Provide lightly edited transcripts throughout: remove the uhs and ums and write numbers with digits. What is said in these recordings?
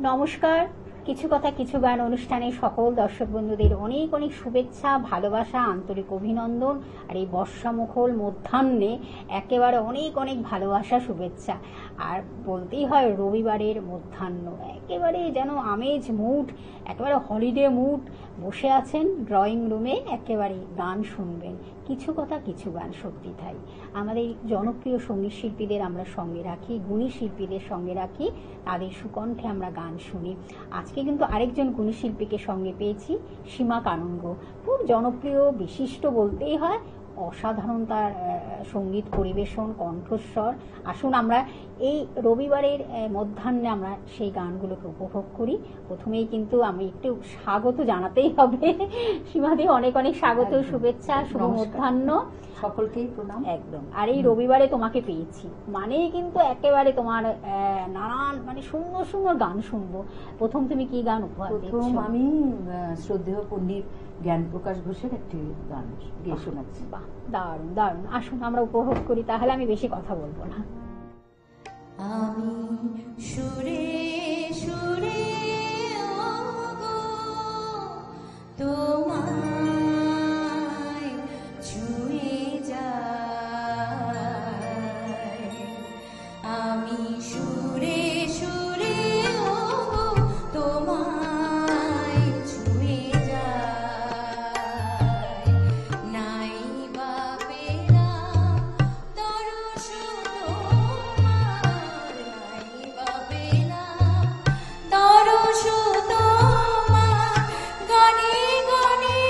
নমস্কার, কিছু কথা কিছু গান অনুষ্ঠানে সকল দর্শক বন্ধুদের অনেক অনেক শুভেচ্ছা, ভালোবাসা, আন্তরিক অভিনন্দন। আর এই বর্ষামুখর মধ্যাহ্নে একেবারে অনেক অনেক ভালোবাসা, শুভেচ্ছা। আর বলতেই হয় রবিবারের মধ্যাহ্ন একেবারে যেন আমেজ মুড, একেবারে হলিডে মুড। বসে আছেন ড্রয়িং রুমে, একেবারে গান শুনবেন। কিছু কথা কিছু গান, সত্যি তাই। আমাদের জনপ্রিয় সঙ্গীত শিল্পীদের আমরা সঙ্গে রাখি, গুণী শিল্পীদের সঙ্গে রাখি, তাদের সুকণ্ঠে আমরা গান শুনি। আজকে কিন্তু আরেকজন গুণী শিল্পীকে সঙ্গে পেয়েছি, সীমা কানুনগো। খুব জনপ্রিয়, বিশিষ্ট বলতেই হয়। অসাধারণ তার সঙ্গীত পরিবেশন, কণ্ঠস্বর। আসুন আমরা এই রবিবারের মধ্যাহ্নে আমরা সেই গানগুলোকে উপভোগ করি। প্রথমেই কিন্তু আমি একটু স্বাগত জানাতেই হবে। সীমাদি, অনেক অনেক স্বাগত, শুভেচ্ছা, শুভ মধ্যাহ্ন, সকলকেই প্রণাম। একদম। আর এই রবিবারে তোমাকে পেয়েছি মানেই কিন্তু একেবারে তোমার নানান মানে সুন্দর সুন্দর গান শুনবো। প্রথম তুমি কি গান উপহার দিচ্ছ? আমি শ্রদ্ধেয় পণ্ডিত জ্ঞান প্রকাশ ঘোষের একটি গান গিয়ে শোনাচ্ছি। বাহ, দারুণ দারুণ। আসুন আমরা উপভোগ করি, তাহলে আমি বেশি কথা বলবো না। আমি সুরে সুরে তোমায় ছুঁয়ে যাই, আমি সুরে সুরে তোমায় ছুঁয়ে যাই, নাই বা পেলাম দরশ তোমার, নাই বা পেলাম দরশ তোমার, গানে গানে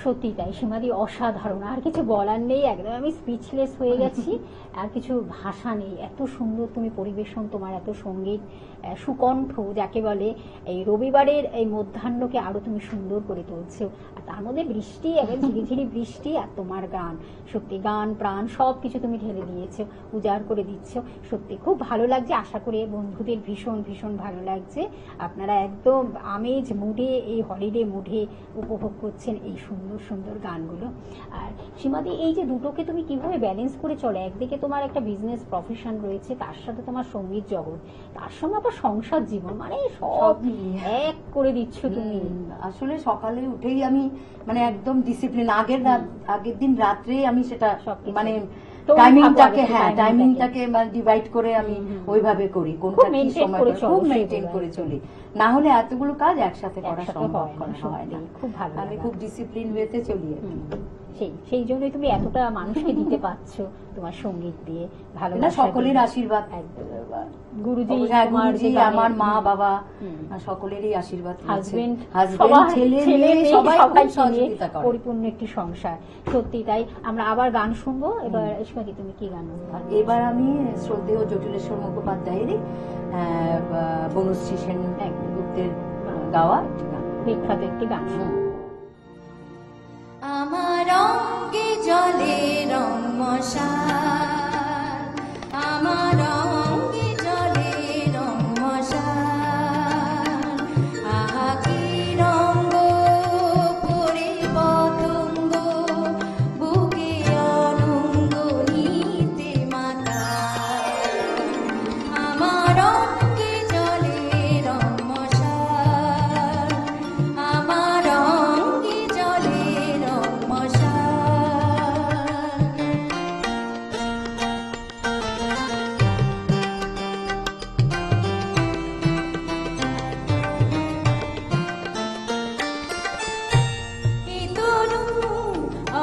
সত্যি তাই সীমাদি, অসাধারণ, আর কিছু বলার নেই, একদম আমি স্পিচলেস হয়ে গেছি, আর কিছু ভাষা নেই। এত সুন্দর তুমি পরিবেশন, তোমার এত সঙ্গীত, সুকণ্ঠ যাকে বলে, এই রবিবারের এই মধ্যাহ্নকে আরো তুমি সুন্দর করে তুলছো, আর তার মধ্যে বৃষ্টি, একদম ঝিরিঝিরি বৃষ্টি, আর তোমার গান, সত্যি গান প্রাণ সব কিছু তুমি ঢেলে দিয়েছো, উজাড় করে দিচ্ছ, সত্যি খুব ভালো লাগছে। আশা করি বন্ধুদের ভীষণ ভীষণ ভালো লাগছে, আপনারা একদম আমেজ মুডে, এই হলিডে মুডে উপভোগ করছেন এই সুন্দর সুন্দর গানগুলো। আর সীমাদি, এই যে দুটোকে তুমি কিভাবে ব্যালেন্স করে চলো? একদিকে তোমার একটা বিজনেস প্রফেশন রয়েছে, তার সাথে তোমার সঙ্গীত জগৎ, তার সঙ্গে আবার সংসার জীবন, মানে সব এক করে দিচ্ছ তুমি। আসলে সকালে উঠেই আমি মানে একদম ডিসিপ্লিন, আগের দিন রাত্রে আমি সেটা সবকিছু। মানে তো টাইমিংটাকে, ভাবো, হ্যাঁ timing-টাকে। টাইমিংটাকে মানে ডিভাইড করে আমি ওইভাবে করি, কোনটা কি maintain সময় করে করে, চলো, খুব সেগুলো মেনটেন করে একদম। চলি, না হলে এতগুলো কাজ একসাথে করা একসাথে সম্ভব হয় না, হয় না। সত্যি, খুব ভালো আমি লাগা। খুব ডিসিপ্লিন ওয়েতে চলি আর কি। সেই জন্যই তুমি এতটা মানুষকে দিতে পারছো তোমার সঙ্গীত দিয়ে, ভালো না, সকলের আশীর্বাদ, গুরুজি, হ্যাঁ, তোমার গুরুজি, যে গানের- আমার মা বাবা সকলেরই আশীর্বাদ, হাজবেন্ড, হাজবেন্ড, ছেলে মেয়ে সবাই খুব সহযোগিতা করে। পরিপূর্ণ একটি সংসার, সত্যি তাই। আমরা আবার গান শুনবো এবার। সীমাদি, তুমি কি গান বলবো? আর এবার আমি শ্রদ্ধেয় জটিলেশ্বর মুখোপাধ্যায়েরই বনশ্রী সেন গুপ্তের গাওয়া একটি গান। বিখ্যাত একটি গান শুনবো। আমার অঙ্গে জলে রং মশাল, আমার অঙ্গে জলে রং মশাল, আহা কি রঙ্গ পরে পতঙ্গ, বুকে অনঙ্গ নিতে মাতাল, আমার অঙ্গে জলে রং মশাল, আমার অঙ্গে জলে রং মশাল। এ তনু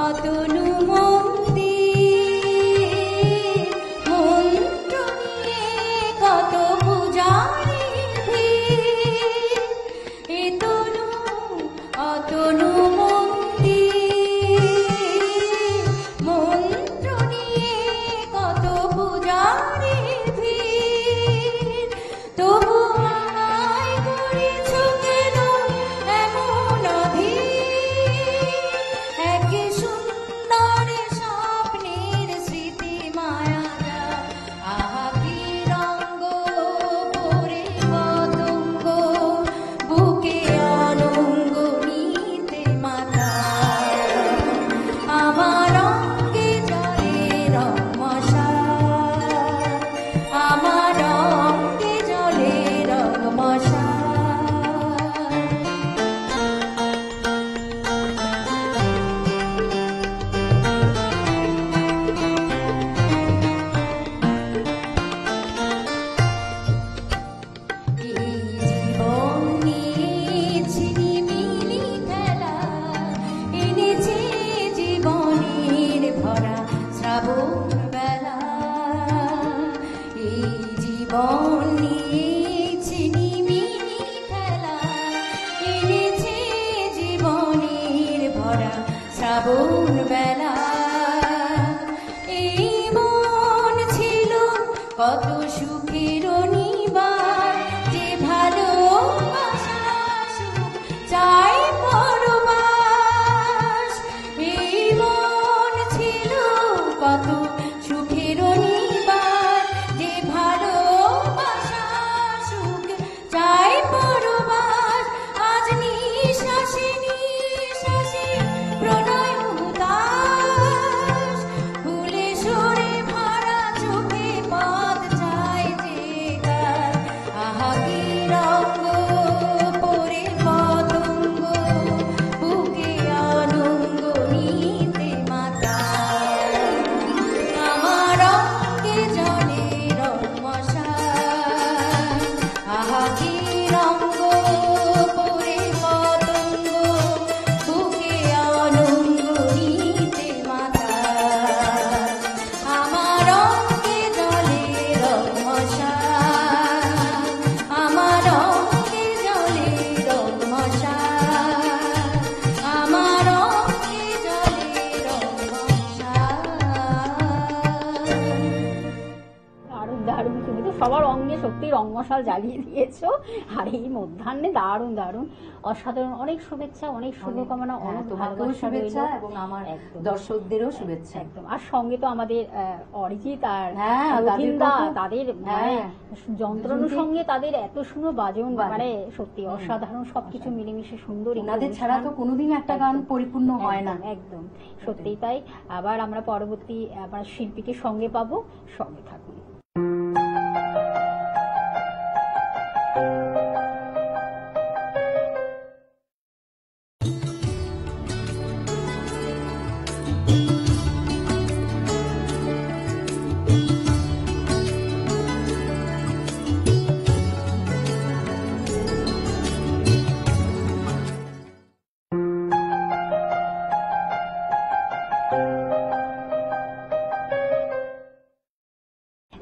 অতনু মন্দির, মন্ত্র নিয়ে কত পূজারীর ভিড়। এ তনু অতনু মন্দির, মন্ত্র নিয়ে কত পূজারীর ভিড়। তবু আমায় করেছ কেন এমন অধীর? এক সুন্দর স্বপ্নের স্মৃতি মায়াজা, আহা কি রঙ্গ পরে পতঙ্গ, বুকে অনঙ্গ নিতে মাতাল, আমার অঙ্গে জলে রং মশাল, আমার অঙ্গে জলে রং মশাল। এই জীবন নিয়েছি মিলি খেলা, এনেছে জীবনের ভরা শ্রাবণ বেলা। এই জীবন নিয়েছি মিলি খেলা, এনেছে জীবনের ভরা শ্রাবণ বেলা। এই মন ছিল কত সুখের নিবার, যে ভালোবাসা সুখ চাই পরবাস। এই মন ছিল কত সুখের নিবার, যে ভালোবাসা সুখ চাই পরবাস। আজ নিঃশ্বাসে নিঃশ্বাসে প্রণয় হুতাশ, ফুলে সরে ভরা চোখে পথ চায় মশাল জ্বালিয়ে দিয়েছো। আর এই মধ্যাহ্নে দারুণ দারুণ অসাধারণ অনেক শুভেচ্ছা, অনেক শুভকামনা, অনেক তোমাকেও ভালোবাসা শুভেচ্ছা রইলো। এবং আমার একদম। দর্শকদেরও শুভেচ্ছা। একদম। আর সঙ্গে তো আমাদের অরিজিৎ আর হ্যাঁ, রবীন্দ্রা, তাদেরকেও তো- তাদের মানে যন্ত্রণার সঙ্গে তাদের এত সুন্দর বাজন, মানে সত্যি অসাধারণ, সবকিছু মিলেমিশে সুন্দর। ওনাদের ছাড়া তো কোনোদিন একটা গান পরিপূর্ণ হয় না। একদম সত্যি তাই। আবার আমরা পরবর্তী আবার শিল্পীকে সঙ্গে পাবো, সঙ্গে থাকুন।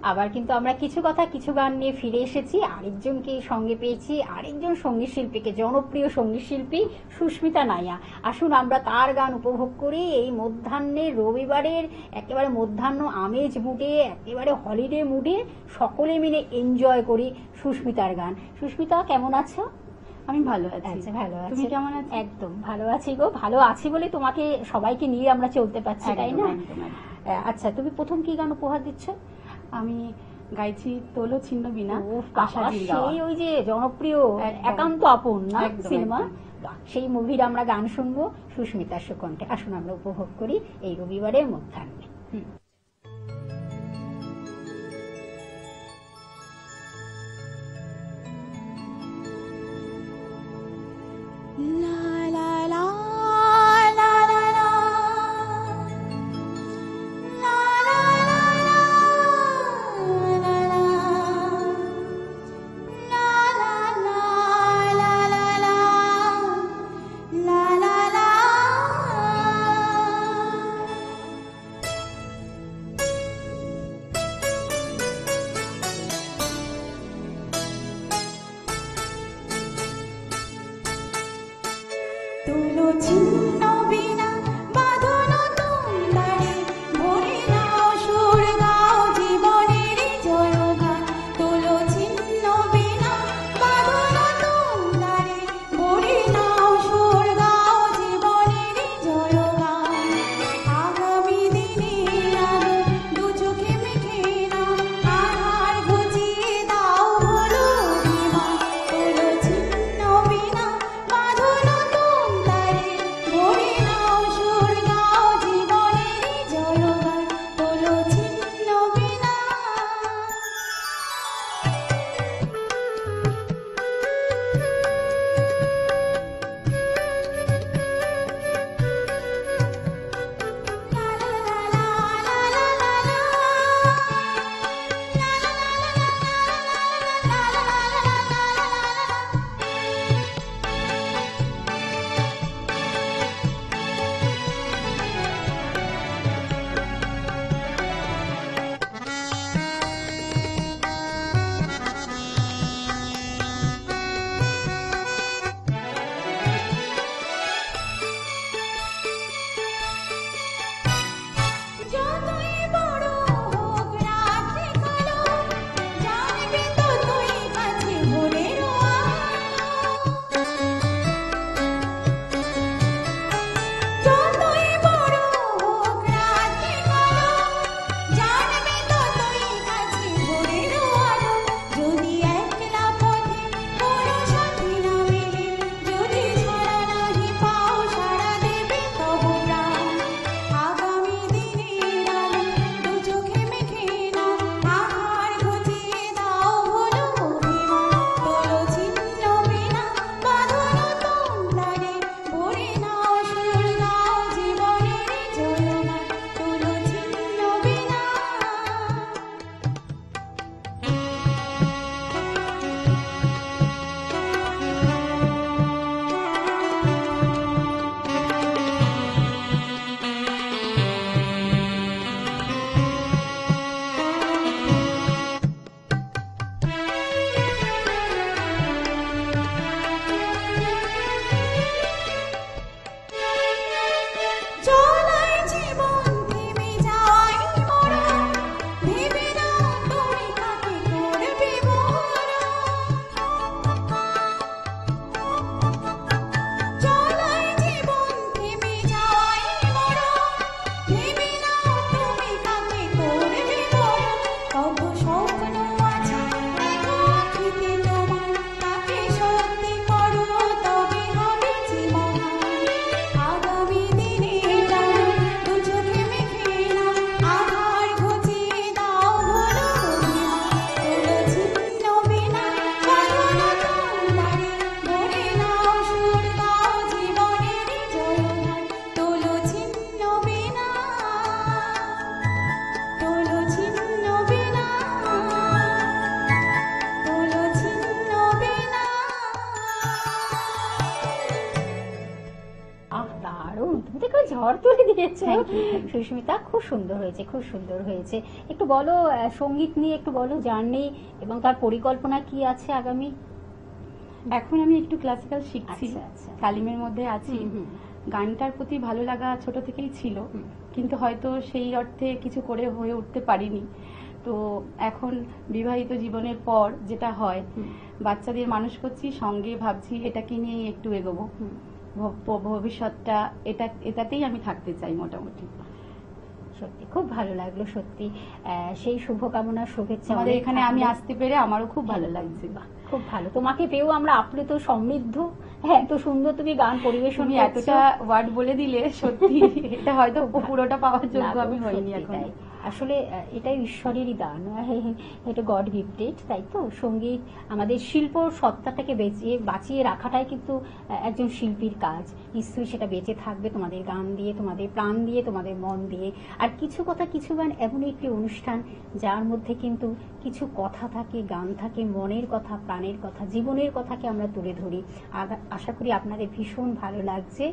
আবার কিন্তু আমরা কিছু কথা কিছু গান নিয়ে ফিরে এসেছি। আরেকজনকে সঙ্গে পেয়েছি, আরেকজন সঙ্গীত শিল্পীকে, জনপ্রিয় সঙ্গীত শিল্পী সুস্মিতা নাইয়া। আসুন আমরা তার গান উপভোগ করি এই মধ্যাহ্নের, রবিবারের একেবারে মধ্যাহ্ন আমেজ মুডে, একেবারে হলিডে মুডে সকলে মিলে এনজয় করি সুস্মিতার গান। সুস্মিতা, কেমন আছো? আমি ভালো আছি। আচ্ছা, ভালো আছি। তুমি কেমন আছো? একদম ভালো আছি গো। ভালো আছি বলে তোমাকে সবাইকে নিয়ে আমরা চলতে পারছি, তাই না? একদম, একদম। আচ্ছা, তুমি প্রথম কি গান উপহার দিচ্ছ? আমি গাইছি তোলো ছিন্ন বিনা, ও আশাজির গাওয়া। সেই ওই যে জনপ্রিয় একদম। একান্ত আপন না একদম, সিনেমা, একদম। বাহ, সেই মুভির আমরা গান শুনবো সুস্মিতার সুকণ্ঠে। আসুন আমরা উপভোগ করি এই রবিবারের মধ্যাহ্নে। La la la la la la la la la la তুলো ছিন্ন বিনা বাঁধনো তোমারে ভরে নাও সুর গাও জীবনের জয়গান। তুলো ছিন্ন বিনা বাঁধনো তোমারে ভরে নাও সুর গাও জীবনের জয়গান। আগামী দিনের আলো দু চোখে মেখে নাও, আধার ঘুচিয়ে দাও হলো বিমান। তুলো ছিন্ন বিনা বাঁধনো তোমারে ভরে দারুণ, তুমি তো কেউ ঝড় তুলে দিয়েছো। Thank you. সুস্মিতা, খুব সুন্দর হয়েছে, খুব সুন্দর হয়েছে। একটু বলো সঙ্গীত নিয়ে একটু বলো, জার্নি এবং তার পরিকল্পনা কি আছে আগামী। এখন আমি একটু ক্লাসিক্যাল শিখছি, আচ্ছা, আচ্ছা। তালিমের মধ্যে আছি। হুম, হুম। গানটার প্রতি ভালো লাগা ছোট থেকেই ছিল, হুম। কিন্তু হয়তো সেই অর্থে কিছু করে হয়ে উঠতে পারিনি। তো এখন বিবাহিত জীবনের পর যেটা হয়, হুম। বাচ্চাদের মানুষ করছি, সঙ্গে ভাবছি এটাকে নিয়ে একটু এগোবো। হুম। ভবিষ্যৎটা এটাতেই আমি থাকতে চাই মোটামুটি। সত্যি খুব ভালো লাগলো, সত্যি সেই শুভকামনা, শুভেচ্ছা আমাদের অনেক এখানে আমি থাকলো। আসতে পেরে আমারও খুব ভালো লাগছে। বাহ, খুব ভালো, তোমাকে পেয়েও আমরা আপ্লুত, সমৃদ্ধ। হ্যাঁ, এত সুন্দর তুমি গান পরিবেশন তুমি করছো। এতটা ওয়ার্ড বলে দিলে, সত্যি এটা হয়তো পুরোটা পাওয়ার যোগ্য না, আমি হইনি সত্যি এখন। তাই। আসলে এটাই ঈশ্বরেরই দান, এটা গড গিফটেড, তাই তো। সঙ্গীত আমাদের শিল্প সত্তাটাকে বাঁচিয়ে রাখাটাই কিন্তু একজন শিল্পীর কাজ। নিশ্চয়ই সেটা বেঁচে থাকবে তোমাদের গান দিয়ে, তোমাদের প্রাণ দিয়ে, তোমাদের মন দিয়ে। আর কিছু কথা কিছু গান এমন একটি অনুষ্ঠান যার মধ্যে কিন্তু কিছু কথা থাকে, গান থাকে, মনের কথা, প্রাণের কথা, জীবনের কথাকে আমরা তুলে ধরি। আশা করি আপনাদের ভীষণ ভালো লাগছে,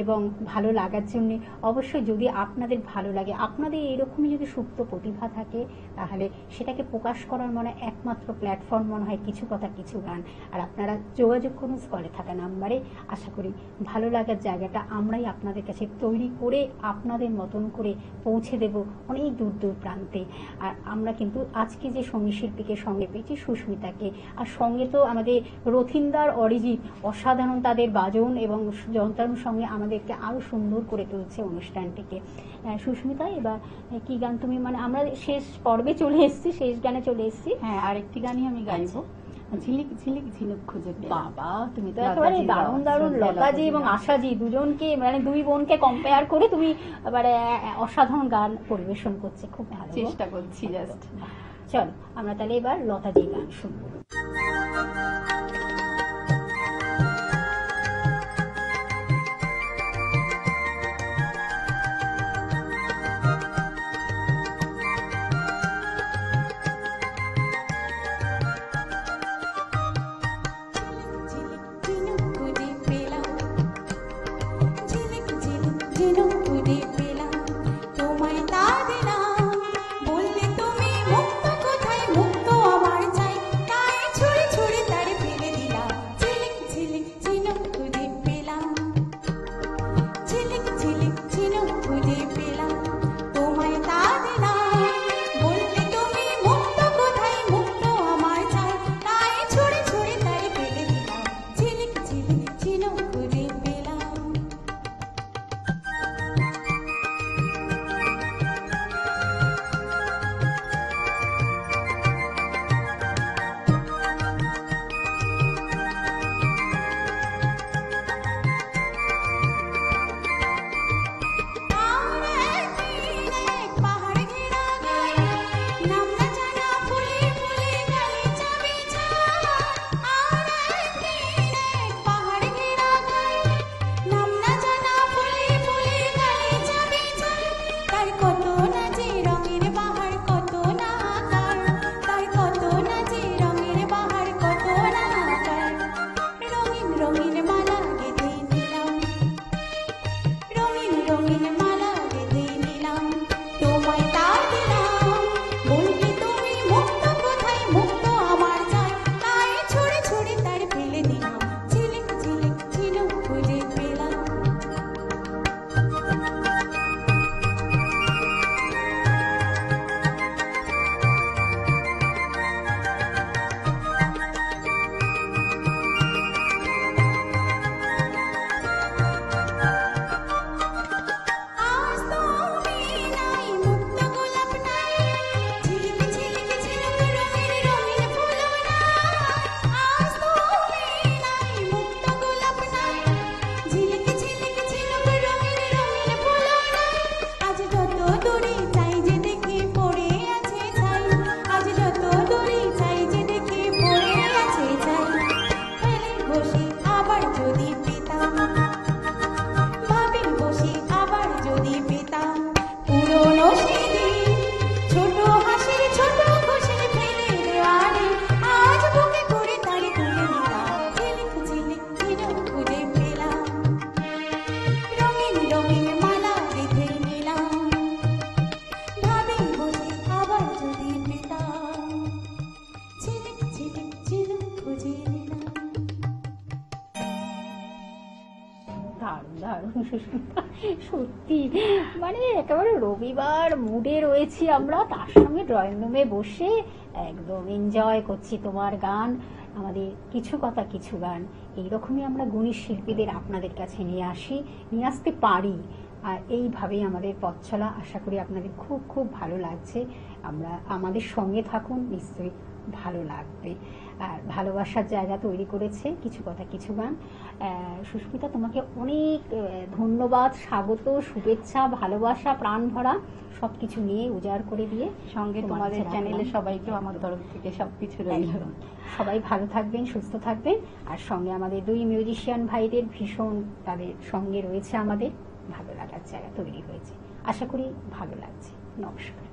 এবং ভালো লাগার জন্য অবশ্যই, যদি আপনাদের ভালো লাগে, আপনাদের এরকমই যদি সুপ্ত প্রতিভা থাকে, তাহলে সেটাকে প্রকাশ করার মনে একমাত্র প্ল্যাটফর্ম মনে হয় কিছু কথা কিছু গান। আর আপনারা যোগাযোগ করুন স্কলে থাকা নাম্বারে। আশা করি ভালো লাগার জায়গাটা আমরাই আপনাদের কাছে তৈরি করে আপনাদের মতন করে পৌঁছে দেব অনেক দূর দূর প্রান্তে। আর আমরা কিন্তু আজকে যে সঙ্গীত শিল্পীকে সঙ্গে পেয়েছি, সুস্মিতাকে, আর সঙ্গে তো আমাদের রথিনদার অরিজিৎ, অসাধারণ তাদের বাজন এবং যন্ত্রাংশের সঙ্গে আমাদেরকে আরো সুন্দর করে তুলছে অনুষ্ঠানটিকে। সুস্মিতা, এবার কি গান তুমি, মানে আমরা শেষ পর্বে চলে এসেছি, শেষ গানে চলে এসেছি। হ্যাঁ, আরেকটি গানই আমি গাইবো, ঝিলিক ঝিলিক ঝিনুক খুঁজে পেলাম। বাবা, তুমি তো লতাজি একেবারে গাওয়া, দারুণ দারুণ, শ্রদ্ধা লতাজি এবং গাওয়া। আশাজি দুজনকে, মানে দুই বোনকে কম্পেয়ার করে তুমি এবারে অসাধারণ গান পরিবেশন করছে, খুব ভালো। চেষ্টা করছি জাস্ট। চলো আমরা তাহলে এবার লতাজি গান শুনবো। ঝিলিক ঝিনুক খুঁজে পেলাম, ঝিলিক ঝিনুক ঝিনুক খুঁজে পেলাম, তোমায় তা দিলাম। বললে তুমি মুক্ত কোথায়, মুক্ত আমার চাই, তাই ছুঁড়ে দারুণ দারুণ সুস্মিতা, সত্যি মানে একেবারে রবিবার মুডে রয়েছি আমরা, তার সঙ্গে ড্রয়িং রুমে বসে একদম এনজয় করছি তোমার গান, আমাদের কিছু কথা কিছু গান। এইরকমই আমরা গুণী শিল্পীদের আপনাদের কাছে নিয়ে আসতে পারি, আর এইভাবেই আমাদের পথ চলা। আশা করি আপনাদের খুব খুব ভালো লাগছে, আমাদের সঙ্গে থাকুন, নিশ্চয়ই ভালো লাগবে। আর ভালোবাসার জায়গা তৈরি করেছে কিছু কথা কিছু গান। সুস্মিতা, তোমাকে অনেক ধন্যবাদ, স্বাগত, শুভেচ্ছা, ভালোবাসা, প্রাণ ভরা সবকিছু নিয়ে উজাড় করে দিয়ে সঙ্গে তোমার তোমাদের কাছে চ্যানেলে রাখলাম। সবাইকেও আমার তরফ থেকে সবকিছু রইল। একদম। সবাই ভালো থাকবেন, সুস্থ থাকবেন, আর সঙ্গে আমাদের দুই মিউজিশিয়ান ভাইদের ভীষণ তাদের সঙ্গে রয়েছে, আমাদের ভালো লাগার জায়গা তৈরি হয়েছে। আশা করি ভালো লাগছে। নমস্কার।